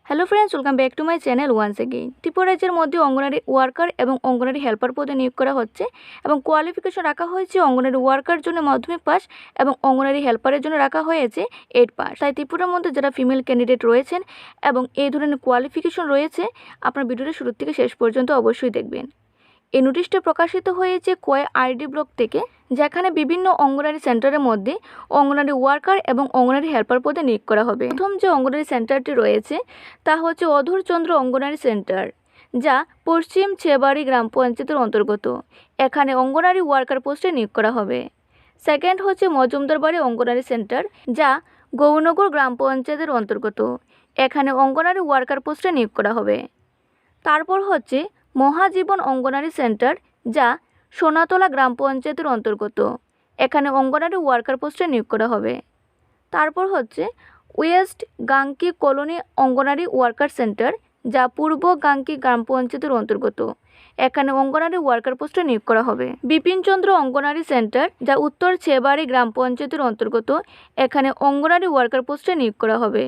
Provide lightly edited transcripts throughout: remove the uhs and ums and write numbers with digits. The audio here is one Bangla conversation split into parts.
Hello friends, welcome back to my channel once again. Tripura রাজ্যের মধ্যে অঙ্গনারী ওয়ার্কার এবং অঙ্গনারী হেল্পার পদে নিয়োগ করা হচ্ছে এবং কোয়ালিফিকেশন রাখা হয়েছে অঙ্গনারী ওয়ার্কার জন্য মাধ্যমিক পাস এবং অঙ্গনারী হেল্পারের জন্য রাখা হয়েছে 8 পাস। তাই ত্রিপুরার মধ্যে যারা ফিমেল ক্যান্ডিডেট রয়েছেন এবং এই ধরনের কোয়ালিফিকেশন রয়েছে, আপনার ভিডিওটা শুরু থেকে শেষ পর্যন্ত অবশ্যই দেখবেন। এই নোটিশটা প্রকাশিত হয়েছে কোয় আইডি ব্লক থেকে, যেখানে বিভিন্ন অঙ্গনারী সেন্টারের মধ্যে অঙ্গনারী ওয়ার্কার এবং অঙ্গনারী হেল্পার পদে নিয়োগ করা হবে। প্রথম যে অঙ্গনারী সেন্টারটি রয়েছে তা হচ্ছে অধরচন্দ্র অঙ্গনারী সেন্টার, যা পশ্চিম ছেবাড়ি গ্রাম পঞ্চায়েতের অন্তর্গত। এখানে অঙ্গনারী ওয়ার্কার পোস্টে নিয়োগ করা হবে। সেকেন্ড হচ্ছে মজুমদার বাড়ি অঙ্গনারী সেন্টার, যা গৌরনগর গ্রাম পঞ্চায়েতের অন্তর্গত। এখানে অঙ্গনারী ওয়ার্কার পোস্টে নিয়োগ করা হবে। তারপর হচ্ছে মহাজীবন অঙ্গনারী সেন্টার, যা সোনাতলা গ্রাম পঞ্চায়েতের অন্তর্গত। এখানে অঙ্গনারী ওয়ার্কার পোস্টে নিয়োগ করা হবে। তারপর হচ্ছে ওয়েস্ট গাঙ্কি কলোনি অঙ্গনারী ওয়ার্কার সেন্টার, যা পূর্ব গাঙ্কি গ্রাম পঞ্চায়েতের অন্তর্গত। এখানে অঙ্গনারী ওয়ার্কার পোস্টে নিয়োগ করা হবে। বিপিনচন্দ্র অঙ্গনারী সেন্টার, যা উত্তর ছেবাড়ি গ্রাম পঞ্চায়েতের অন্তর্গত। এখানে অঙ্গনারী ওয়ার্কার পোস্টে নিয়োগ করা হবে।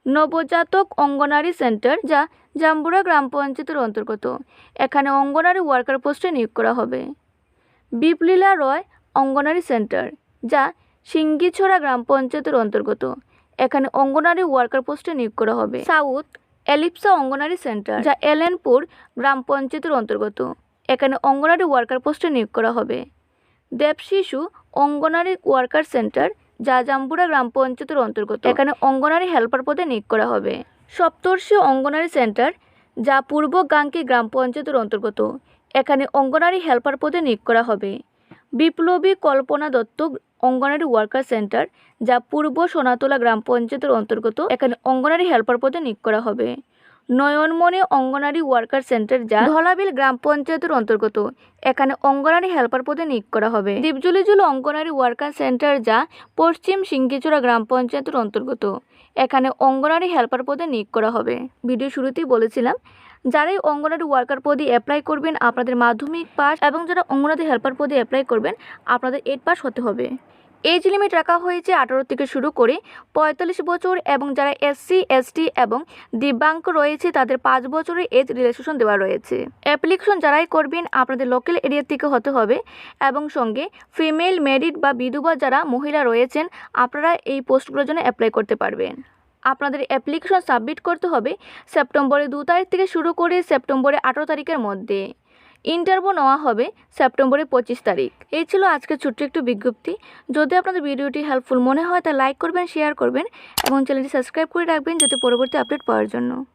নবজাতক অঙ্গনারী সেন্টার, যা জাম্বুরা গ্রাম পঞ্চায়েতের অন্তর্গত। এখানে অঙ্গনারী ওয়ার্কার পোস্টে নিয়োগ করা হবে। বিপ্লীলা রয় অঙ্গনারী সেন্টার, যা সিঙ্গিছড়া গ্রাম পঞ্চায়েতের অন্তর্গত। এখানে অঙ্গনারী ওয়ার্কার পোস্টে নিয়োগ করা হবে। সাউথ এলিপসা অঙ্গনারী সেন্টার, যা এলেনপুর গ্রাম পঞ্চায়েতের অন্তর্গত। এখানে অঙ্গনারী ওয়ার্কার পোস্টে নিয়োগ করা হবে। দেবশিশু অঙ্গনারী ওয়ার্কার সেন্টার, যা জাম্বুরা গ্রাম পঞ্চায়েতের অন্তর্গত। এখানে অঙ্গনারী হেল্পার পদে নিয়োগ করা হবে। সপ্তর্ষি অঙ্গনারী সেন্টার, যা পূর্ব গাঙ্কি গ্রাম পঞ্চায়েতের অন্তর্গত। এখানে অঙ্গনারী হেল্পার পদে নিয়োগ করা হবে। বিপ্লবী কল্পনা দত্ত অঙ্গনারী ওয়ার্কার সেন্টার, যা পূর্ব সোনাতলা গ্রাম পঞ্চায়েতের অন্তর্গত। এখানে অঙ্গনারী হেল্পার পদে নিয়োগ করা হবে। নয়নমণি অঙ্গনারী ওয়ার্কার সেন্টার, যা ধলাবিল গ্রাম পঞ্চায়েতের অন্তর্গত। এখানে অঙ্গনারী হেল্পার পদে নিয়োগ করা হবে। দীপজলিজুল অঙ্গনারী ওয়ার্কার সেন্টার, যা পশ্চিম সিঙ্গিচড়া গ্রাম পঞ্চায়েতের অন্তর্গত। এখানে অঙ্গনারী হেল্পার পদে নিয়োগ করা হবে। ভিডিও শুরুতেই বলেছিলাম, যারাই অঙ্গনারী ওয়ার্কার পদে অ্যাপ্লাই করবেন আপনাদের মাধ্যমিক পাস, এবং যারা অঙ্গনারী হেল্পার পদে অ্যাপ্লাই করবেন আপনাদের 8 পাস হতে হবে। এজ লিমিট রাখা হয়েছে 18 থেকে শুরু করে 45 বছর, এবং যারা SC ST এবং দিব্যাঙ্গ রয়েছে তাদের 5 বছরের এজ রিল্যাক্সেশন দেওয়া রয়েছে। অ্যাপ্লিকেশন যারাই করবেন আপনাদের লোকাল এরিয়া থেকে হতে হবে, এবং সঙ্গে ফিমেল ম্যারিড বা বিধবা যারা মহিলা রয়েছেন আপনারা এই পোস্টগুলোর জন্য অ্যাপ্লাই করতে পারবেন। আপনাদের অ্যাপ্লিকেশন সাবমিট করতে হবে সেপ্টেম্বরের 2 তারিখ থেকে শুরু করে সেপ্টেম্বরের 18 তারিখের মধ্যে। ইন্টারভিউ নেওয়া হবে সেপ্টেম্বরের 25 তারিখ। এই ছিল আজকের ছোট্ট একটু বিজ্ঞপ্তি। যদি আপনাদের ভিডিওটি হেল্পফুল মনে হয় তা লাইক করবেন, শেয়ার করবেন এবং চ্যানেলটি সাবস্ক্রাইব করে রাখবেন যাতে পরবর্তী আপডেট পাওয়ার জন্য।